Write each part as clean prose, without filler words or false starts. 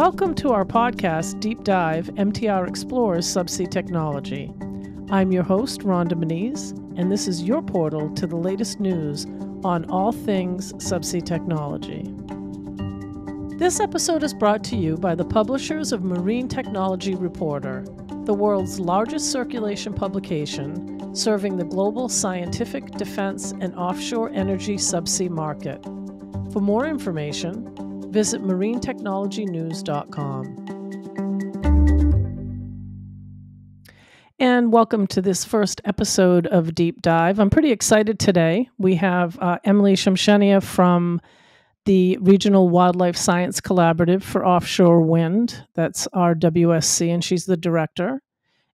Welcome to our podcast, Deep Dive, MTR Explores Subsea Technology. I'm your host, Rhonda Moniz, and this is your portal to the latest news on all things subsea technology. This episode is brought to you by the publishers of Marine Technology Reporter, the world's largest circulation publication serving the global scientific, defense, and offshore energy subsea market. For more information, visit marinetechnologynews.com. And welcome to this first episode of Deep Dive. I'm pretty excited today. We have Emily Shumchenia from the Regional Wildlife Science Collaborative for Offshore Wind. That's RWSC, and she's the director.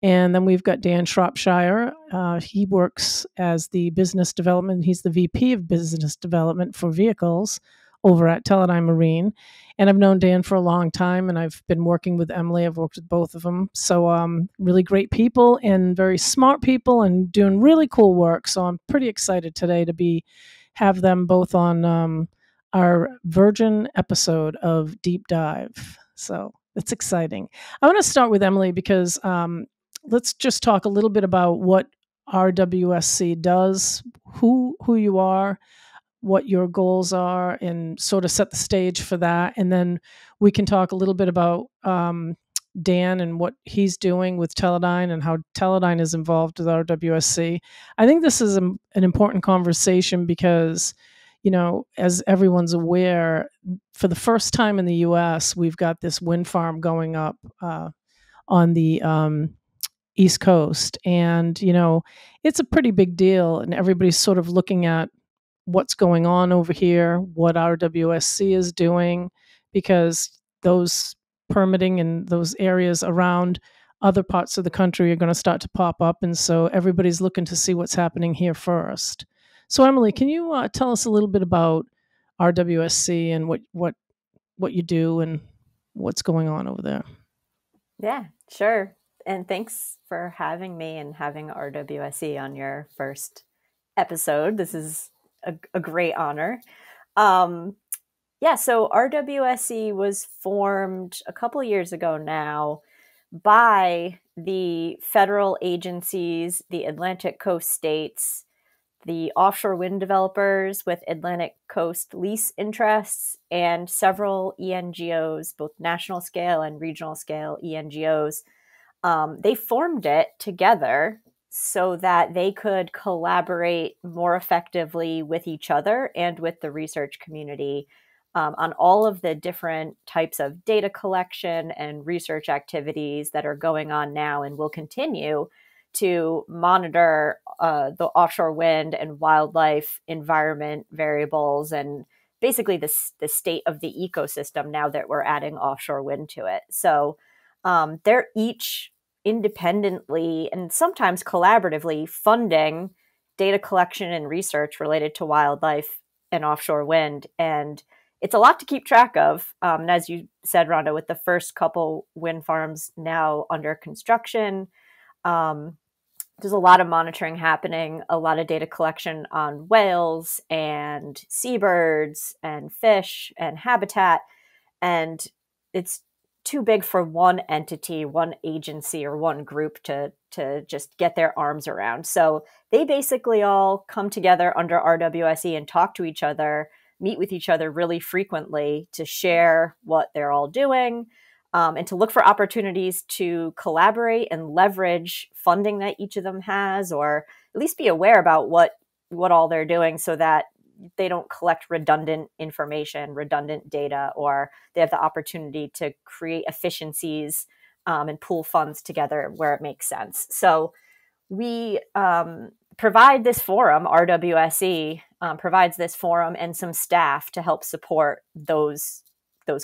And then we've got Dan Shropshire. He works as the business development. He's the VP of business development for vehicles over at Teledyne Marine. And I've known Dan for a long time, and I've been working with Emily. I've worked with both of them. So really great people and very smart people and doing really cool work. So I'm pretty excited today to have them both on our Virgin episode of Deep Dive. So it's exciting. I want to start with Emily because let's just talk a little bit about what RWSC does, who you are, what your goals are, and sort of set the stage for that. And then we can talk a little bit about Dan and what he's doing with Teledyne and how Teledyne is involved with RWSC. I think this is an important conversation because, you know, as everyone's aware, for the first time in the U.S., we've got this wind farm going up on the East Coast. And, you know, it's a pretty big deal. And everybody's sort of looking at what's going on over here, what RWSC is doing, because those permitting and those areas around other parts of the country are going to start to pop up. And so everybody's looking to see what's happening here first. So Emily, can you tell us a little bit about RWSC and what you do and what's going on over there? Yeah, sure. And thanks for having me and having RWSC on your first episode. This is a great honor. So RWSC was formed a couple of years ago now by the federal agencies, the Atlantic coast states, the offshore wind developers with Atlantic coast lease interests, and several ENGOs, both national scale and regional scale ENGOs. They formed it together so that they could collaborate more effectively with each other and with the research community on all of the different types of data collection and research activities that are going on now and will continue to monitor the offshore wind and wildlife environment variables and basically the state of the ecosystem now that we're adding offshore wind to it. So they're each independently and sometimes collaboratively funding data collection and research related to wildlife and offshore wind. And it's a lot to keep track of. And as you said, Rhonda, with the first couple wind farms now under construction, there's a lot of monitoring happening, a lot of data collection on whales and seabirds and fish and habitat. And it's too big for one entity, one agency, or one group to just get their arms around. So they basically all come together under RWSC and talk to each other, meet with each other really frequently to share what they're all doing, and to look for opportunities to collaborate and leverage funding that each of them has, or at least be aware about what all they're doing so that they don't collect redundant information, redundant data, or they have the opportunity to create efficiencies and pool funds together where it makes sense. So we provide this forum, RWSC provides this forum and some staff to help support those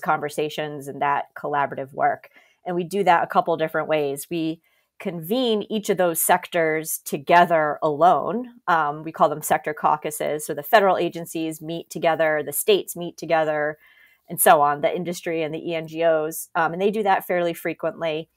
conversations and that collaborative work. And we do that a couple different ways. We convene each of those sectors together alone. We call them sector caucuses. So the federal agencies meet together, the states meet together, and so on, the industry and the ENGOs. And they do that fairly frequently.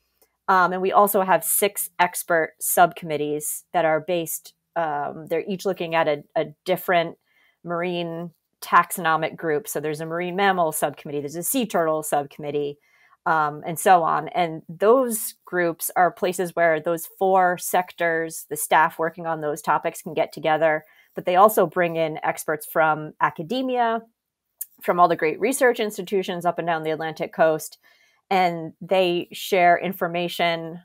And we also have 6 expert subcommittees that are based, they're each looking at a different marine taxonomic group. So there's a marine mammal subcommittee, there's a sea turtle subcommittee, and so on. And those groups are places where those 4 sectors, the staff working on those topics, can get together. But they also bring in experts from academia, from all the great research institutions up and down the Atlantic coast. And they share information,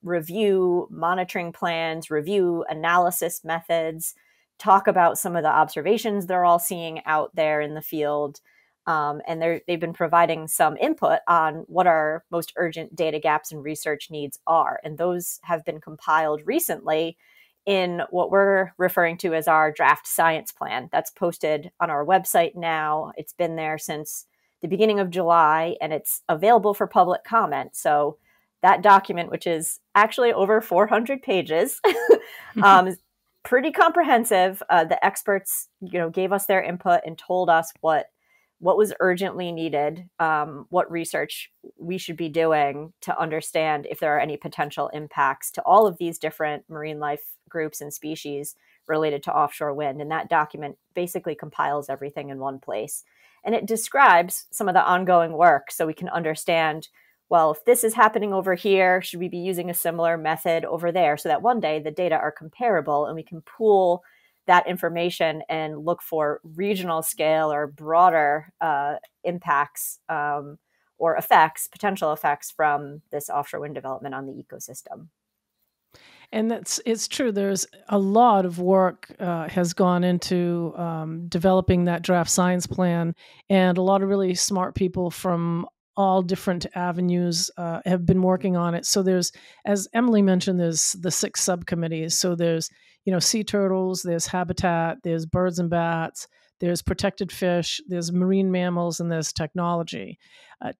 review monitoring plans, review analysis methods, talk about some of the observations they're all seeing out there in the field. And they've been providing some input on what our most urgent data gaps and research needs are. And those have been compiled recently in what we're referring to as our draft science plan. That's posted on our website now. It's been there since the beginning of July, and it's available for public comment. So that document, which is actually over 400 pages, is pretty comprehensive. The experts, gave us their input and told us what was urgently needed, what research we should be doing to understand if there are any potential impacts to all of these different marine life groups and species related to offshore wind. And that document basically compiles everything in one place. And it describes some of the ongoing work so we can understand, well, if this is happening over here, should we be using a similar method over there, so that one day the data are comparable and we can pool that information and look for regional scale or broader impacts or potential effects from this offshore wind development on the ecosystem. And it's true. There's a lot of work has gone into developing that draft science plan, and a lot of really smart people from all different avenues have been working on it. So there's, as Emily mentioned, there's the 6 subcommittees. So there's, sea turtles, there's habitat, there's birds and bats, there's protected fish, there's marine mammals, and there's technology.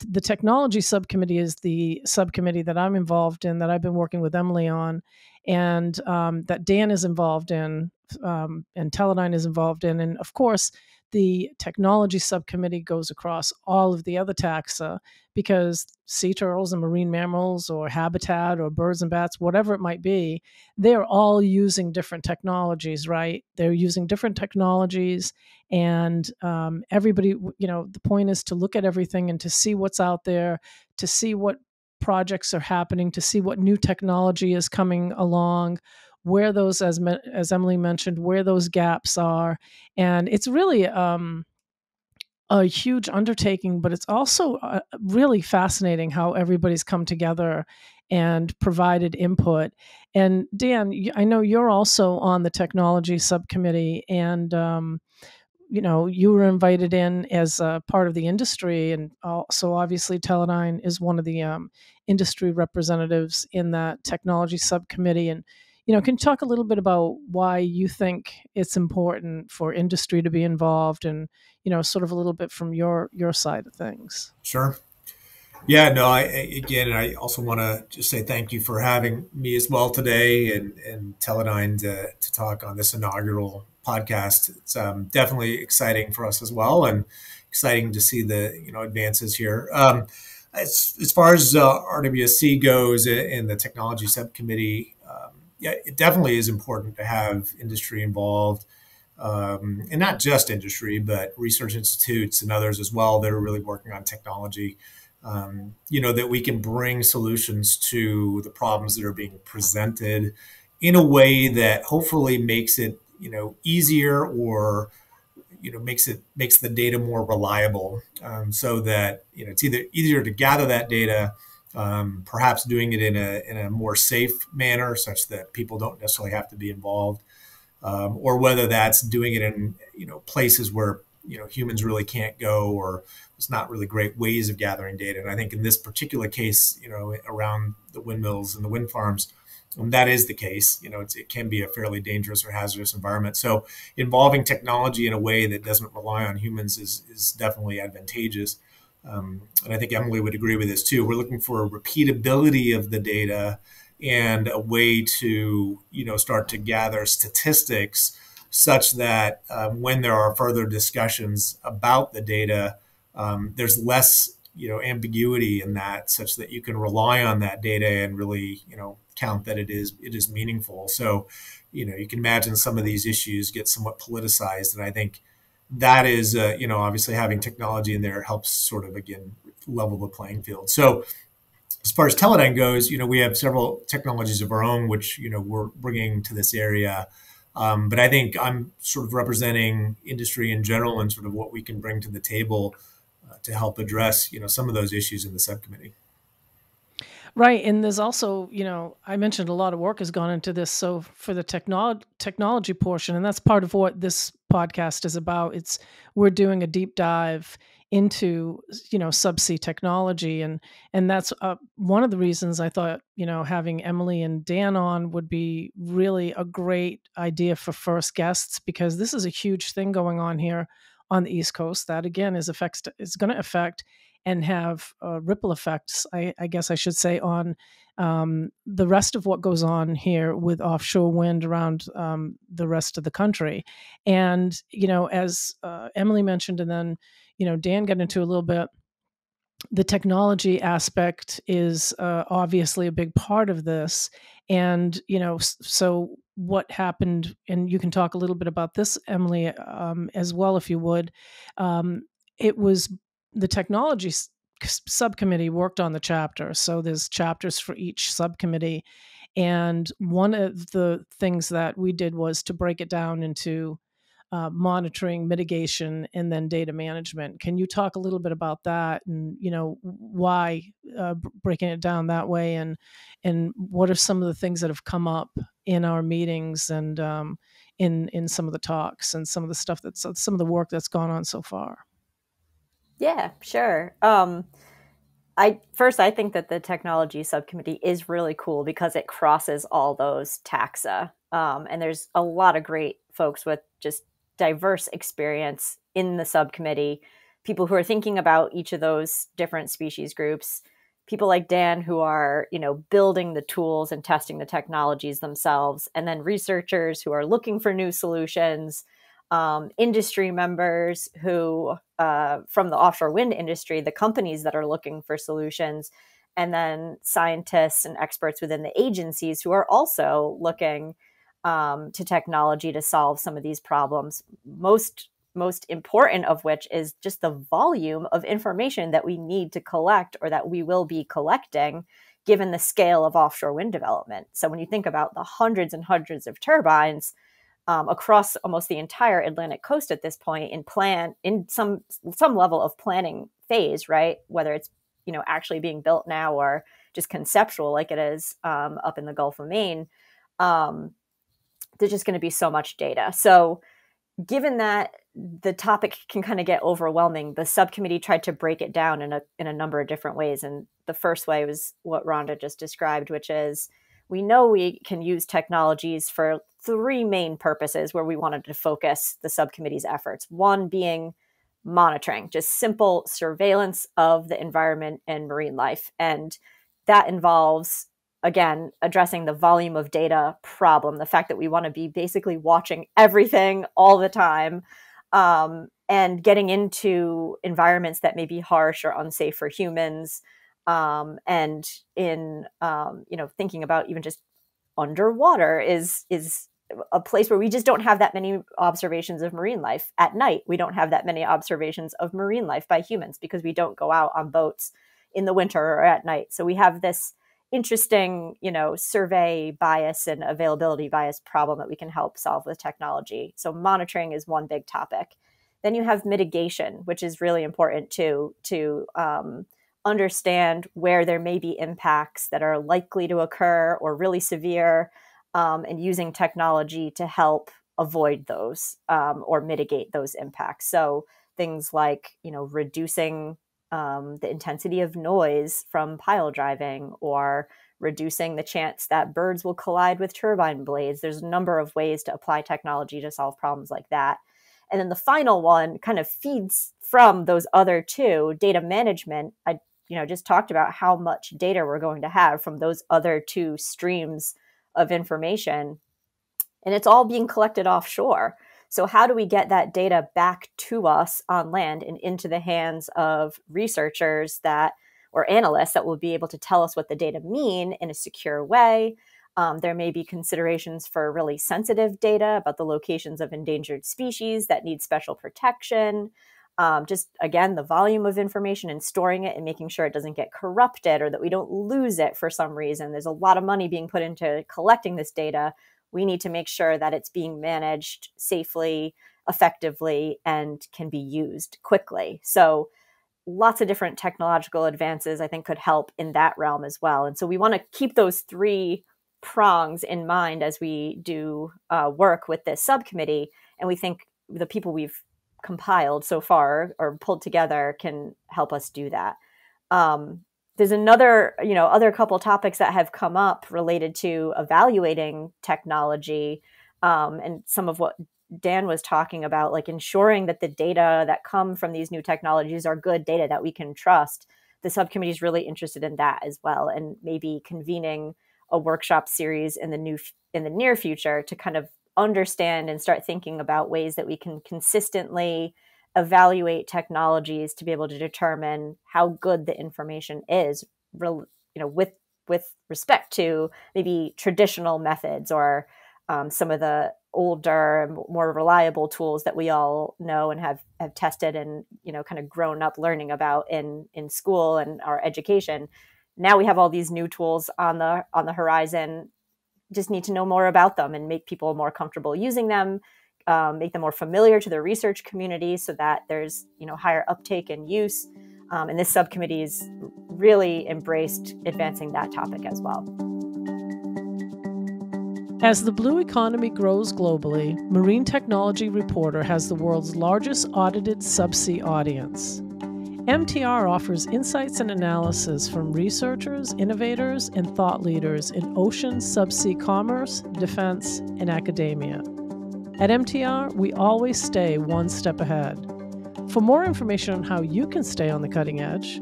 The technology subcommittee is the subcommittee that I'm involved in, that I've been working with Emily on, and that Dan is involved in, and Teledyne is involved in. And of course, the technology subcommittee goes across all of the other taxa, because sea turtles and marine mammals or habitat or birds and bats, whatever it might be, they're all using different technologies, right? They're using different technologies, and everybody, the point is to look at everything and to see what's out there, to see what projects are happening, to see what new technology is coming along, where those, as Emily mentioned, where those gaps are. And it's really a huge undertaking, but it's also really fascinating how everybody's come together and provided input. And Dan, I know you're also on the technology subcommittee, and you were invited in as a part of the industry, and so obviously Teledyne is one of the industry representatives in that technology subcommittee. And can you talk a little bit about why you think it's important for industry to be involved, and sort of a little bit from your side of things? Sure. Yeah, no, I also want to just say thank you for having me as well today, and Teledyne to talk on this inaugural podcast. It's definitely exciting for us as well, and exciting to see the advances here. As far as RWSC goes in the technology subcommittee, yeah, it definitely is important to have industry involved, and not just industry, but research institutes and others as well that are really working on technology. That we can bring solutions to the problems that are being presented in a way that hopefully makes it, easier, or, makes the data more reliable, so that, it's either easier to gather that data, perhaps doing it in a more safe manner such that people don't necessarily have to be involved, or whether that's doing it in, places where, humans really can't go, or it's not really great ways of gathering data. And I think in this particular case, around the windmills and the wind farms, that is the case. It can be a fairly dangerous or hazardous environment. So involving technology in a way that doesn't rely on humans is definitely advantageous. And I think Emily would agree with this too. We're looking for a repeatability of the data, and a way to, start to gather statistics such that when there are further discussions about the data, there's less, ambiguity in that, such that you can rely on that data and really, count that it is meaningful. So, you can imagine some of these issues get somewhat politicized, and I think that is, obviously having technology in there helps sort of, again, level the playing field. So as far as Teledyne goes, we have several technologies of our own, which, we're bringing to this area. But I think I'm sort of representing industry in general and sort of what we can bring to the table to help address, some of those issues in the subcommittee. Right. And there's also, I mentioned a lot of work has gone into this. So for the technology portion, and that's part of what this podcast is about, we're doing a deep dive into, subsea technology. And that's one of the reasons I thought, having Emily and Dan on would be really a great idea for first guests, because this is a huge thing going on here on the East Coast that, again, is going to affect and have ripple effects, I guess I should say, on the rest of what goes on here with offshore wind around the rest of the country. And, as Emily mentioned, and then, Dan got into a little bit, the technology aspect is obviously a big part of this. And, so what happened, and you can talk a little bit about this, Emily, as well, if you would. It was the technology subcommittee worked on the chapter. So there's chapters for each subcommittee. And one of the things that we did was to break it down into monitoring, mitigation, and then data management. Can you talk a little bit about that, and why breaking it down that way, and what are some of the things that have come up in our meetings and in some of the talks and some of the stuff some of the work that's gone on so far? Yeah, sure. I think that the technology subcommittee is really cool because it crosses all those taxa. And there's a lot of great folks with just diverse experience in the subcommittee, people who are thinking about each of those different species groups, people like Dan who are, building the tools and testing the technologies themselves, and then researchers who are looking for new solutions, industry members who, from the offshore wind industry, the companies that are looking for solutions, and then scientists and experts within the agencies who are also looking to technology to solve some of these problems. Most important of which is just the volume of information that we need to collect, or that we will be collecting, given the scale of offshore wind development. So when you think about the hundreds and hundreds of turbines across almost the entire Atlantic coast at this point, in some level of planning phase, right? Whether it's actually being built now or just conceptual, like it is up in the Gulf of Maine, there's just going to be so much data. So given that the topic can kind of get overwhelming, the subcommittee tried to break it down in a number of different ways. And the first way was what Rhonda just described, which is we know we can use technologies for three main purposes where we wanted to focus the subcommittee's efforts. One being monitoring, just simple surveillance of the environment and marine life. And that involves, again, addressing the volume of data problem, the fact that we want to be basically watching everything all the time, and getting into environments that may be harsh or unsafe for humans. And in, thinking about even just underwater is a place where we just don't have that many observations of marine life. At night, we don't have that many observations of marine life by humans because we don't go out on boats in the winter or at night. So we have this interesting, survey bias and availability bias problem that we can help solve with technology. So monitoring is one big topic. Then you have mitigation, which is really important too, to understand where there may be impacts that are likely to occur or really severe, and using technology to help avoid those or mitigate those impacts. So things like, reducing the intensity of noise from pile driving, or reducing the chance that birds will collide with turbine blades. There's a number of ways to apply technology to solve problems like that. And then the final one kind of feeds from those other two, data management. I just talked about how much data we're going to have from those other two streams of information, and it's all being collected offshore. So how do we get that data back to us on land and into the hands of researchers or analysts that will be able to tell us what the data mean in a secure way, There may be considerations for really sensitive data about the locations of endangered species that need special protection. Just, again, the volume of information and storing it and making sure it doesn't get corrupted or that we don't lose it for some reason. There's a lot of money being put into collecting this data. We need to make sure that it's being managed safely, effectively, and can be used quickly. So lots of different technological advances, I think, could help in that realm as well. And so we want to keep those three prongs in mind as we do work with this subcommittee. And we think the people we've compiled so far or pulled together can help us do that. There's other couple topics that have come up related to evaluating technology, and some of what Dan was talking about, like ensuring that the data that come from these new technologies are good data that we can trust. The subcommittee is really interested in that as well, and maybe convening a workshop series in the near future to kind of understand and start thinking about ways that we can consistently evaluate technologies to be able to determine how good the information is, with respect to maybe traditional methods or some of the older, more reliable tools that we all know and have tested and kind of grown up learning about in school and our education. Now we have all these new tools on the horizon. Just need to know more about them and make people more comfortable using them, make them more familiar to the research community so that there's higher uptake and use. And this subcommittee has really embraced advancing that topic as well. As the blue economy grows globally, Marine Technology Reporter has the world's largest audited subsea audience. MTR offers insights and analysis from researchers, innovators, and thought leaders in ocean, subsea commerce, defense, and academia. At MTR, we always stay one step ahead. For more information on how you can stay on the cutting edge,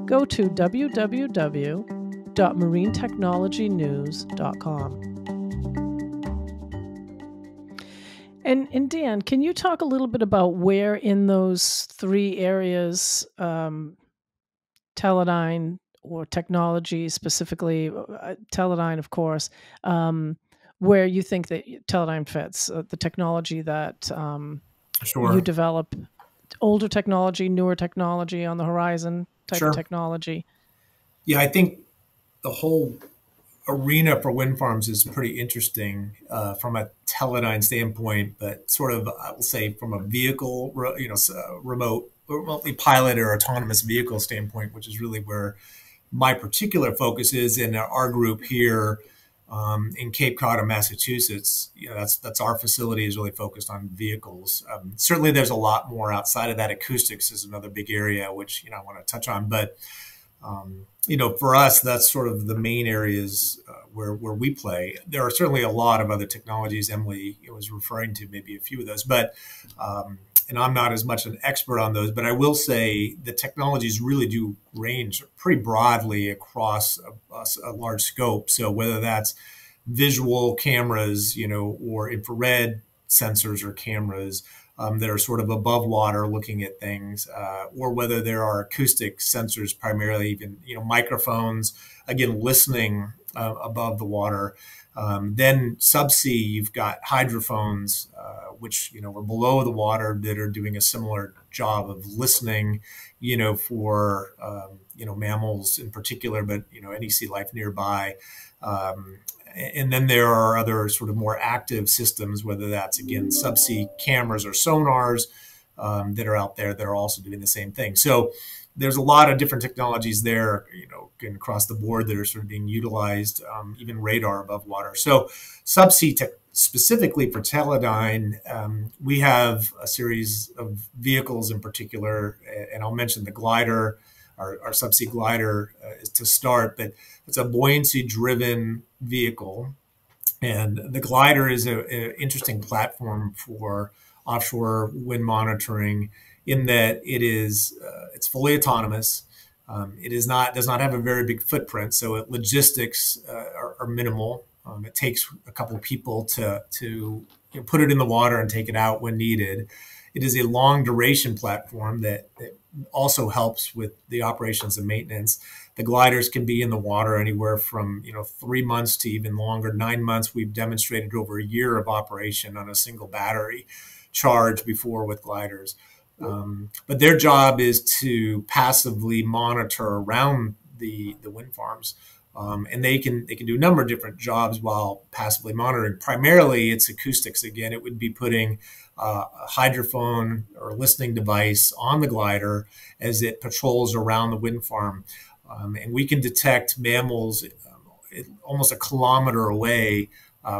go to www.marinetechnologynews.com. And Dan, can you talk a little bit about where in those three areas, Teledyne or technology specifically, Teledyne, of course, where you think that Teledyne fits, the technology that Sure. you develop, older technology, newer technology on the horizon type Sure. of technology? Yeah, I think the whole arena for wind farms is pretty interesting from a Teledyne standpoint, but sort of, I will say, from a vehicle, remotely piloted or autonomous vehicle standpoint, which is really where my particular focus is in our group here in Cape Cod, Massachusetts. That's our facility is really focused on vehicles. Certainly, there's a lot more outside of that. Acoustics is another big area, which I want to touch on, but for us, that's sort of the main areas where we play. There are certainly a lot of other technologies. Emily was referring to maybe a few of those, but and I'm not as much an expert on those, but I will say the technologies really do range pretty broadly across a large scope. So whether that's visual cameras, or infrared sensors or cameras that are sort of above water looking at things, or whether there are acoustic sensors, primarily even, microphones, again, listening above the water. Then subsea, you've got hydrophones, which, are below the water that are doing a similar job of listening, for, mammals in particular, but, any sea life nearby. And then there are other sort of more active systems, whether that's, again, subsea cameras or sonars that are out there that are also doing the same thing. So there's a lot of different technologies there, across the board that are sort of being utilized, even radar above water. So subsea tech, specifically for Teledyne, we have a series of vehicles in particular, and I'll mention the glider, our subsea glider is to start, but it's a buoyancy-driven vehicle. And the glider is an interesting platform for offshore wind monitoring in that it's fully autonomous. It does not have a very big footprint, so logistics are minimal. It takes a couple of people to put it in the water and take it out when needed. it is a long duration platform that also helps with the operations and maintenance. The gliders can be in the water anywhere from 3 months to even longer, 9 months. We've demonstrated over a year of operation on a single battery charge before with gliders. But their job is to passively monitor around the wind farms. And they can do a number of different jobs while passively monitoring. Primarily, it's acoustics. Again, it would be putting a hydrophone or listening device on the glider as it patrols around the wind farm. And we can detect mammals almost a kilometer away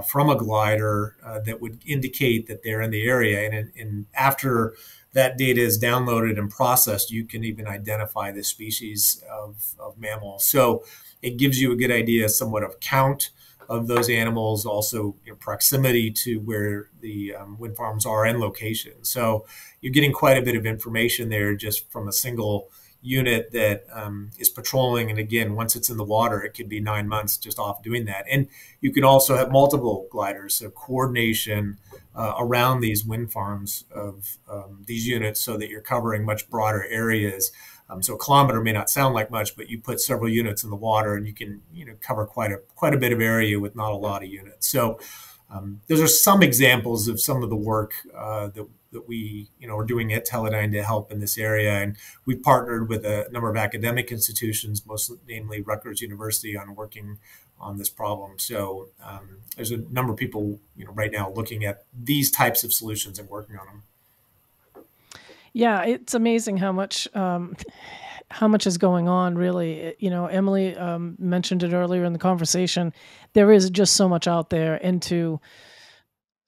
from a glider that would indicate that they're in the area. And after that data is downloaded and processed, you can even identify the species of mammal. So it gives you a good idea somewhat of count of those animals, also proximity to where the wind farms are and location. So you're getting quite a bit of information there just from a single unit that is patrolling. And again, once it's in the water, it could be 9 months just off doing that. And you can also have multiple gliders, so coordination around these wind farms of these units so that you're covering much broader areas. So a kilometer may not sound like much, but you put several units in the water and you can cover quite a bit of area with not a lot of units. So those are some examples of some of the work that we are doing at Teledyne to help in this area. And we've partnered with a number of academic institutions, most namely Rutgers University, on working on this problem. So there's a number of people right now looking at these types of solutions and working on them. Yeah, it's amazing how much is going on, really. Emily mentioned it earlier in the conversation. There is just so much out there, and to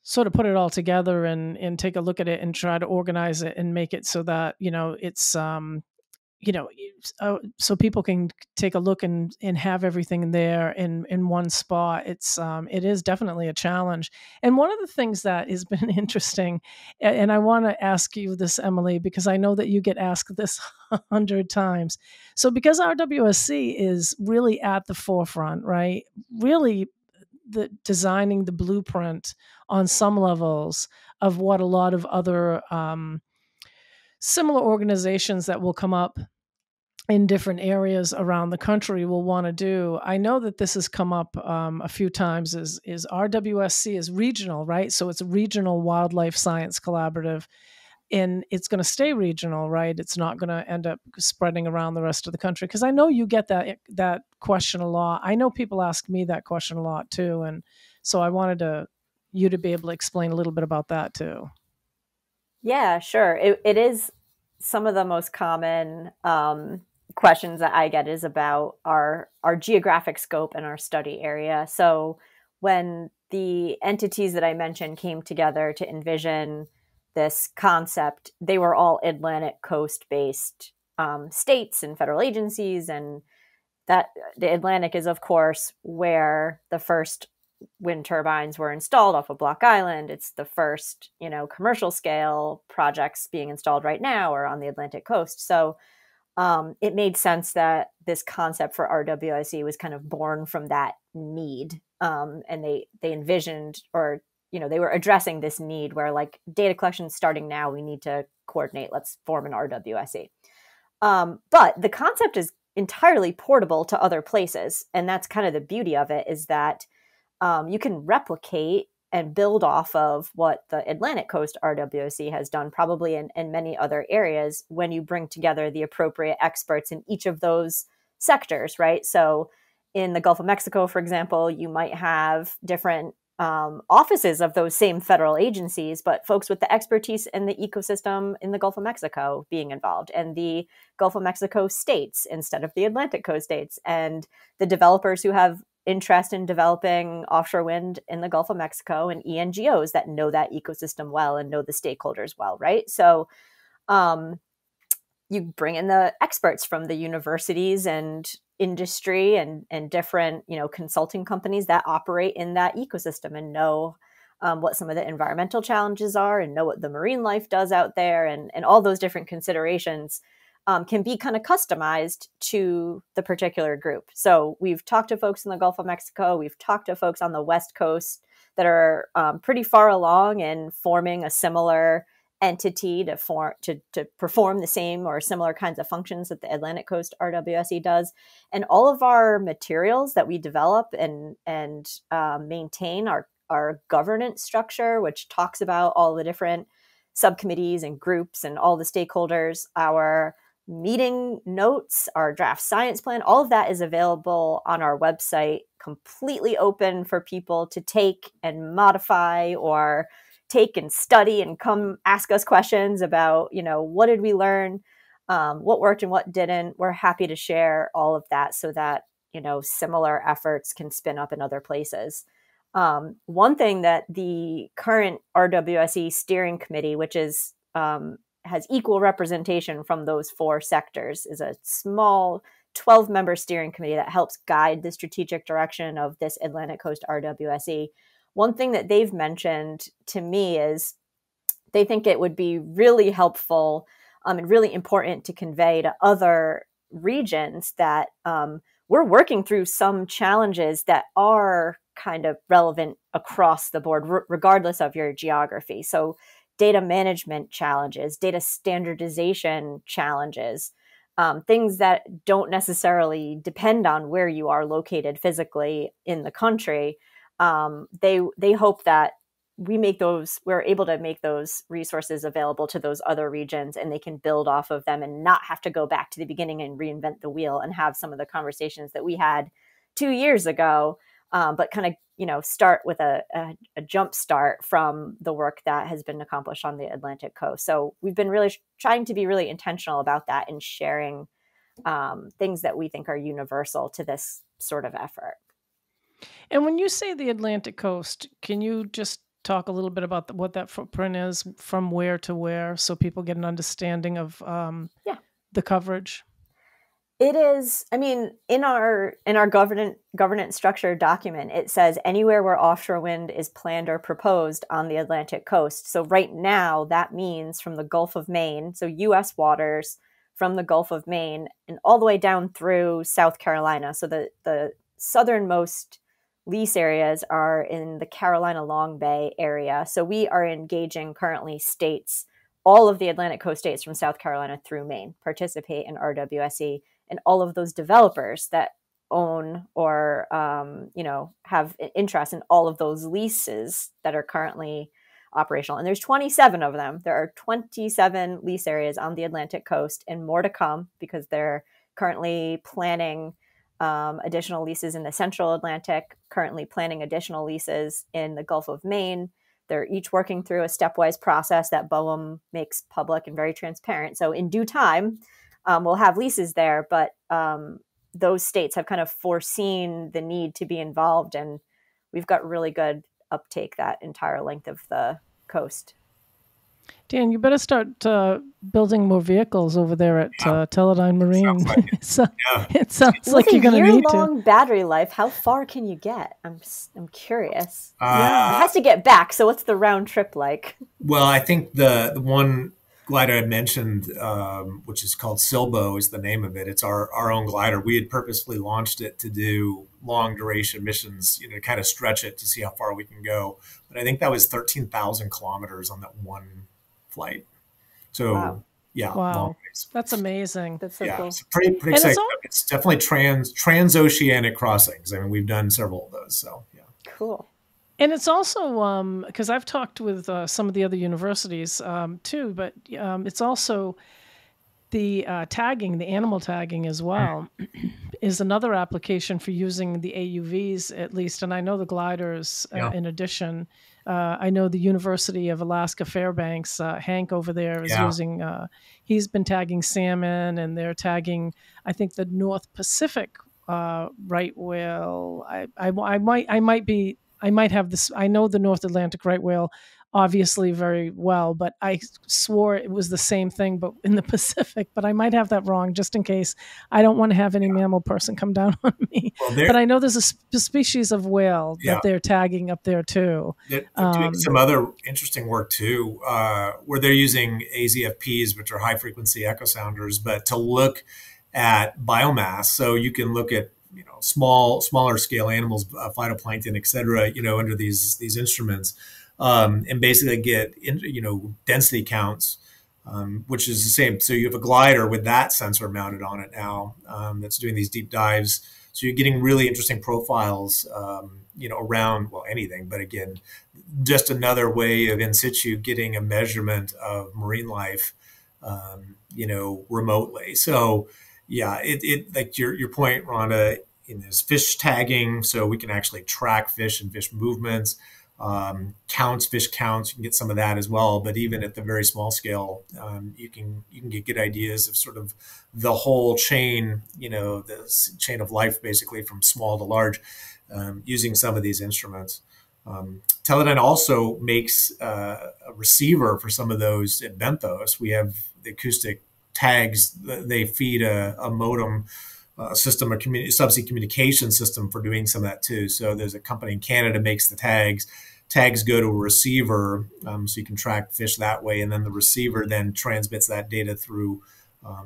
sort of put it all together and take a look at it and try to organize it and make it so that, it's, so people can take a look and have everything there in one spot. It is definitely a challenge. And one of the things that has been interesting, and I want to ask you this, Emily, because I know that you get asked this 100 times. So because RWSC is really at the forefront, right? Really designing the blueprint on some levels of what a lot of other similar organizations that will come up in different areas around the country will want to do. I know that this has come up a few times. Is RWSC is regional, right? So it's a regional wildlife science collaborative, and it's going to stay regional, right? It's not going to end up spreading around the rest of the country. Because I know you get that question a lot. I know people ask me that question a lot too, and so I wanted you to be able to explain a little bit about that too. Yeah, sure. It is some of the most common questions that I get is about our geographic scope and our study area. So when the entities that I mentioned came together to envision this concept, they were all Atlantic coast based states and federal agencies. And that the Atlantic is, of course, where the first wind turbines were installed off of Block Island. It's the first, commercial scale projects being installed right now are on the Atlantic coast. So it made sense that this concept for RWSC was kind of born from that need. And they envisioned, or, they were addressing this need where, like, data collection starting now, we need to coordinate, let's form an RWSC. But the concept is entirely portable to other places. And that's kind of the beauty of it, is that you can replicate and build off of what the Atlantic Coast RWSC has done, probably in many other areas, when you bring together the appropriate experts in each of those sectors, right? So in the Gulf of Mexico, for example, you might have different offices of those same federal agencies, but folks with the expertise in the ecosystem in the Gulf of Mexico being involved, and the Gulf of Mexico states instead of the Atlantic Coast states, and the developers who have interest in developing offshore wind in the Gulf of Mexico, and ENGOs that know that ecosystem well and know the stakeholders well, right? So you bring in the experts from the universities and industry and different, consulting companies that operate in that ecosystem and know what some of the environmental challenges are and know what the marine life does out there, and all those different considerations can be kind of customized to the particular group. So we've talked to folks in the Gulf of Mexico. We've talked to folks on the West Coast that are pretty far along in forming a similar entity to perform the same or similar kinds of functions that the Atlantic Coast RWSC does. And all of our materials that we develop and maintain our governance structure, which talks about all the different subcommittees and groups and all the stakeholders, our meeting notes, our draft science plan, all of that is available on our website, completely open for people to take and modify, or take and study and come ask us questions about, what did we learn, what worked and what didn't. We're happy to share all of that so that, similar efforts can spin up in other places. One thing that the current RWSC steering committee, which is has equal representation from those 4 sectors, is a small 12-member steering committee that helps guide the strategic direction of this Atlantic Coast RWSC. One thing that they've mentioned to me is they think it would be really helpful and really important to convey to other regions that we're working through some challenges that are kind of relevant across the board, regardless of your geography. So data management challenges, data standardization challenges, things that don't necessarily depend on where you are located physically in the country. They hope that we're able to make those resources available to those other regions, and they can build off of them and not have to go back to the beginning and reinvent the wheel and have some of the conversations that we had 2 years ago, but kind of, start with a jump start from the work that has been accomplished on the Atlantic coast. So we've been really trying to be really intentional about that and sharing things that we think are universal to this sort of effort. And when you say the Atlantic coast, can you just talk a little bit about what that footprint is, from where to where, so people get an understanding of the coverage? It is, in our governance structure document, it says anywhere where offshore wind is planned or proposed on the Atlantic coast. So right now, that means from the Gulf of Maine, so U.S. waters, from the Gulf of Maine and all the way down through South Carolina. So the southernmost lease areas are in the Carolina Long Bay area. So we are engaging currently states, all of the Atlantic coast states from South Carolina through Maine participate in RWSC, and all of those developers that own or, have interest in all of those leases that are currently operational. And there's 27 of them. There are 27 lease areas on the Atlantic coast, and more to come because they're currently planning additional leases in the Central Atlantic, currently planning additional leases in the Gulf of Maine. They're each working through a stepwise process that BOEM makes public and very transparent. So in due time, we'll have leases there, but those states have kind of foreseen the need to be involved, and we've got really good uptake that entire length of the coast. Dan, you better start building more vehicles over there at Teledyne Marine. It sounds like you're going to need to. With a year-long battery life, how far can you get? I'm curious. It has to get back, so what's the round trip like? Well, I think the one glider I mentioned, which is called Silbo, is the name of it. It's our own glider. We had purposefully launched it to do long duration missions, kind of stretch it to see how far we can go. But I think that was 13,000 kilometers on that one flight. So wow. Long ways. That's amazing. That's so cool. It's pretty exciting. It's definitely transoceanic crossings. we've done several of those. So cool. And it's also, because I've talked with some of the other universities too, but it's also the tagging, the animal tagging as well, is another application for using the AUVs at least. And I know the gliders in addition. I know the University of Alaska Fairbanks, Hank over there is using, he's been tagging salmon, and they're tagging, I think, the North Pacific right whale. I might have this. I know the North Atlantic right whale obviously very well, but I swore it was the same thing, but in the Pacific. But I might have that wrong, just in case. I don't want to have any mammal person come down on me. Well, but I know there's a species of whale that they're tagging up there too. They're doing some other interesting work too, where they're using AZFPs, which are high frequency echo sounders, but to look at biomass. So you can look at smaller scale animals, phytoplankton, et cetera, under these instruments, and basically get density counts, which is the same. So you have a glider with that sensor mounted on it now, that's doing these deep dives. So you're getting really interesting profiles, around, well, anything, but again, just another way of in situ getting a measurement of marine life, remotely. So yeah, it like your point, Rhonda, is fish tagging. So we can actually track fish and fish movements, fish counts. You can get some of that as well. But even at the very small scale, you can get good ideas of sort of the whole chain, the chain of life, basically from small to large, using some of these instruments. Teledyne also makes a receiver for some of those at Benthos. We have the acoustic tags. They feed a modem system, a subsea communication system for doing some of that too. So there's a company in Canada makes the tags. Tags go to a receiver, so you can track fish that way, and then the receiver then transmits that data through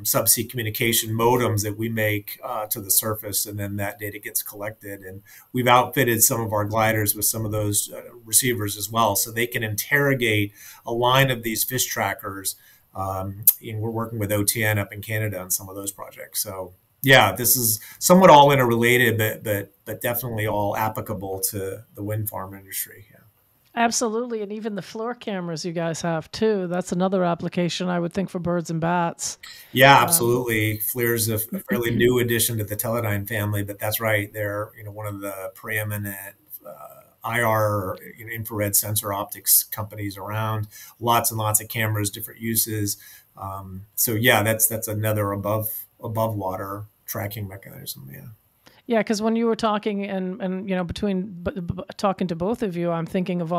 subsea communication modems that we make to the surface, and then that data gets collected. And we've outfitted some of our gliders with some of those receivers as well, so they can interrogate a line of these fish trackers. And we're working with OTN up in Canada on some of those projects. So yeah, this is somewhat all interrelated, but definitely all applicable to the wind farm industry. Yeah. Absolutely. And even the floor cameras you guys have too. That's another application I would think for birds and bats. Yeah, absolutely. FLIR's a fairly new addition to the Teledyne family, but that's right. They're one of the preeminent IR, infrared sensor optics companies around. Lots and lots of cameras, different uses. So yeah, that's another above water tracking mechanism. Yeah. Yeah, because when you were talking and between talking to both of you, I'm thinking of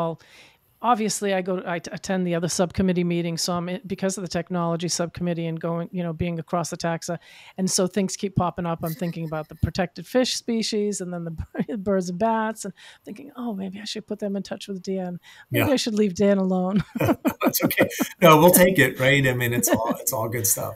obviously I attend the other subcommittee meetings, so because of the technology subcommittee and going, being across the taxa, and so things keep popping up. I'm thinking about the protected fish species and then the birds and bats, and thinking, oh, maybe I should put them in touch with Dan. Maybe I should leave Dan alone. That's okay. No, we'll take it, right? I mean, it's all good stuff.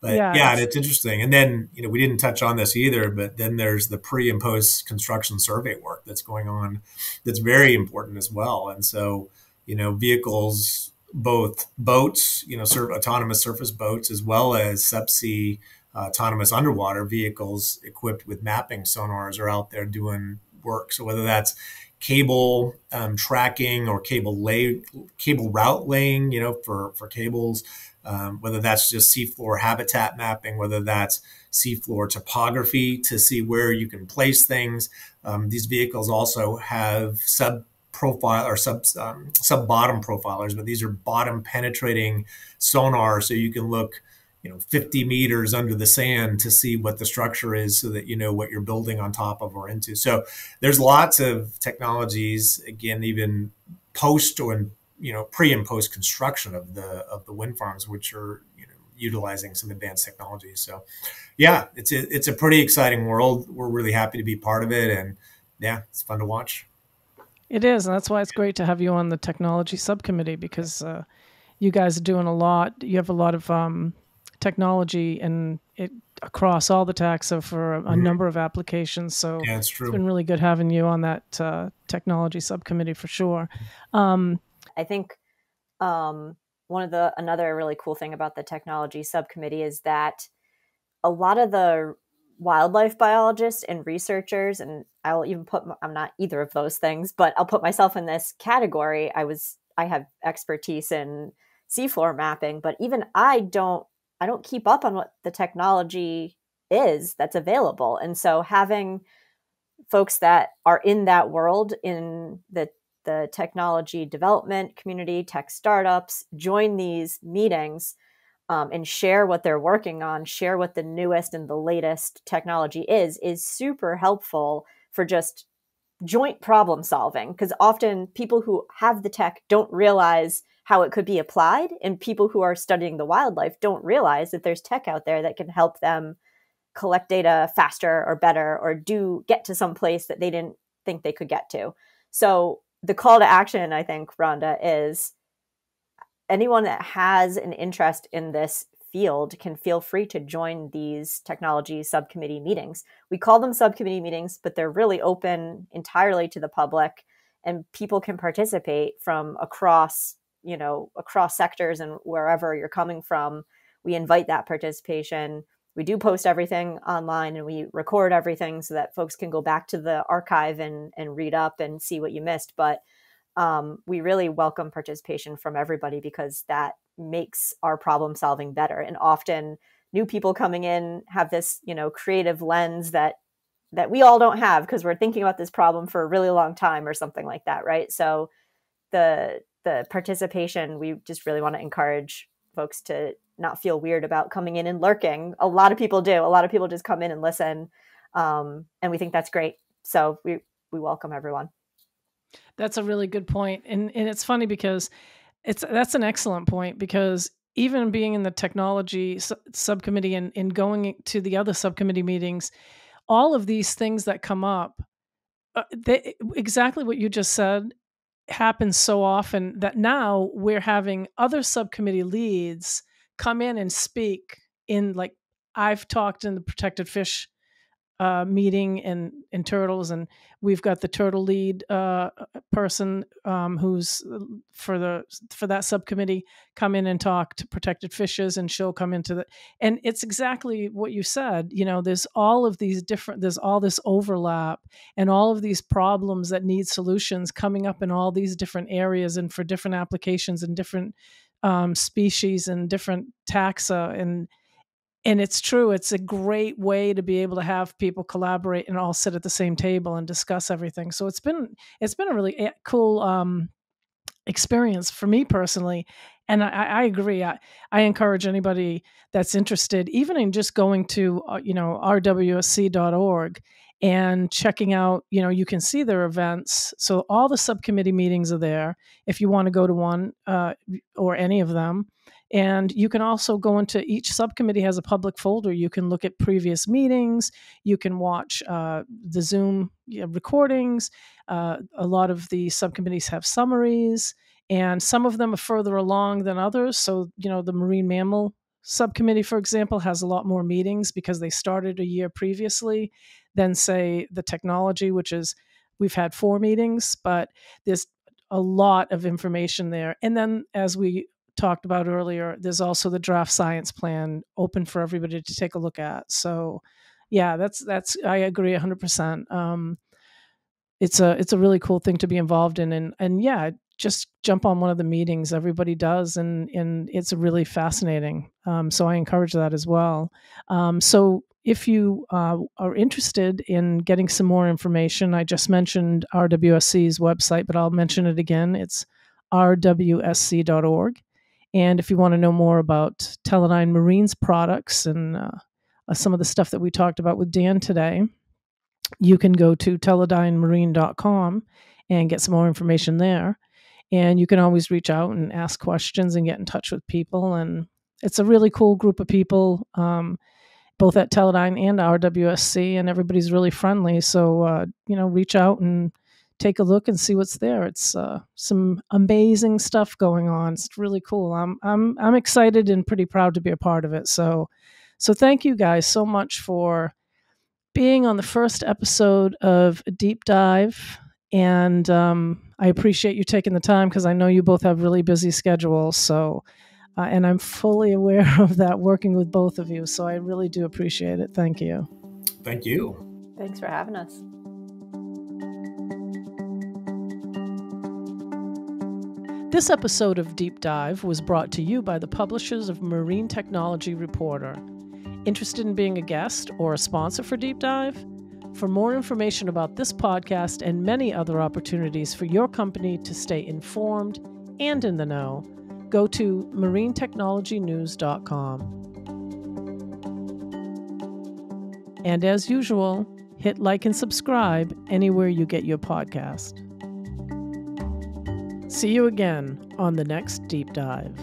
But yeah, it's interesting. And then, we didn't touch on this either, but then there's the pre and post construction survey work that's going on that's very important as well. And so, vehicles, both boats, autonomous surface boats, as well as subsea autonomous underwater vehicles equipped with mapping sonars are out there doing work. So whether that's cable tracking or cable route laying, for cables, whether that's just seafloor habitat mapping, whether that's seafloor topography to see where you can place things. These vehicles also have sub bottom profilers, but these are bottom penetrating sonar, so you can look 50 meters under the sand to see what the structure is, so that you know what you're building on top of or into. So there's lots of technologies, again, even post or pre and post construction of the wind farms, which are utilizing some advanced technologies. So yeah, it's a pretty exciting world. We're really happy to be part of it, and yeah, it's fun to watch. It is, and that's why it's great to have you on the technology subcommittee, because you guys are doing a lot. You have a lot of technology and it across all the taxa for a number of applications. So yeah, it's true. It's been really good having you on that technology subcommittee for sure. I think another really cool thing about the technology subcommittee is that a lot of the wildlife biologists and researchers, and I'll even I'm not either of those things, but I'll put myself in this category. I have expertise in seafloor mapping, but even I don't keep up on what the technology is that's available. And so having folks that are in that world, in the technology development community, tech startups, join these meetings and share what they're working on, share what the newest and the latest technology is super helpful for just joint problem solving. Because often people who have the tech don't realize how it could be applied, and people who are studying the wildlife don't realize that there's tech out there that can help them collect data faster or better, or get to some place that they didn't think they could get to. So the call to action, I think, Rhonda, is anyone that has an interest in this field can feel free to join these technology subcommittee meetings. We call them subcommittee meetings, but they're really open entirely to the public, and people can participate from across sectors and wherever you're coming from. We invite that participation. We do post everything online, and we record everything so that folks can go back to the archive and read up and see what you missed. But we really welcome participation from everybody, because that makes our problem solving better. And often new people coming in have this, creative lens that we all don't have, because we're thinking about this problem for a really long time or something like that, right? So the participation, we just really want to encourage folks to not feel weird about coming in and lurking. A lot of people do. A lot of people just come in and listen, and we think that's great. So we welcome everyone. That's a really good point. And it's funny because that's an excellent point, because even being in the technology subcommittee and going to the other subcommittee meetings, all of these things that come up, exactly what you just said, happens so often that now we're having other subcommittee leads come in and speak in, like, I've talked in the protected fish meeting in turtles, and we've got the turtle lead person who's for that subcommittee come in and talk to protected fishes, and she'll come into and it's exactly what you said. There's all of these there's all this overlap and all of these problems that need solutions coming up in all these different areas and for different applications and different species and different taxa. And it's true. It's a great way to be able to have people collaborate and all sit at the same table and discuss everything. So it's been a really cool experience for me personally. And I agree. I encourage anybody that's interested, even in just going to RWSC.org and checking out, you can see their events. So all the subcommittee meetings are there if you want to go to one or any of them. And you can also go into each subcommittee has a public folder. You can look at previous meetings. You can watch the Zoom recordings. A lot of the subcommittees have summaries, and some of them are further along than others. So, the marine mammal subcommittee, for example, has a lot more meetings because they started a year previously than, say, the technology, which is we've had 4 meetings, but there's a lot of information there. And then, as we talked about earlier, there's also the draft science plan open for everybody to take a look at. So yeah, that's I agree 100%. It's a really cool thing to be involved in, and yeah, just jump on one of the meetings. Everybody does, and it's really fascinating. So I encourage that as well. So if you are interested in getting some more information, I just mentioned RWSC's website, but I'll mention it again. It's rwsc.org. And if you want to know more about Teledyne Marine's products and some of the stuff that we talked about with Dan today, you can go to teledynemarine.com and get some more information there. And you can always reach out and ask questions and get in touch with people. And it's a really cool group of people, both at Teledyne and RWSC, and everybody's really friendly. So, reach out and take a look and see what's there. It's some amazing stuff going on. It's really cool. I'm excited and pretty proud to be a part of it. So thank you guys so much for being on the first episode of Deep Dive. And I appreciate you taking the time, because I know you both have really busy schedules. So, and I'm fully aware of that, working with both of you. So I really do appreciate it. Thank you. Thank you. Thanks for having us. This episode of Deep Dive was brought to you by the publishers of Marine Technology Reporter. Interested in being a guest or a sponsor for Deep Dive? For more information about this podcast and many other opportunities for your company to stay informed and in the know, go to marinetechnologynews.com. And as usual, hit like and subscribe anywhere you get your podcast. See you again on the next Deep Dive.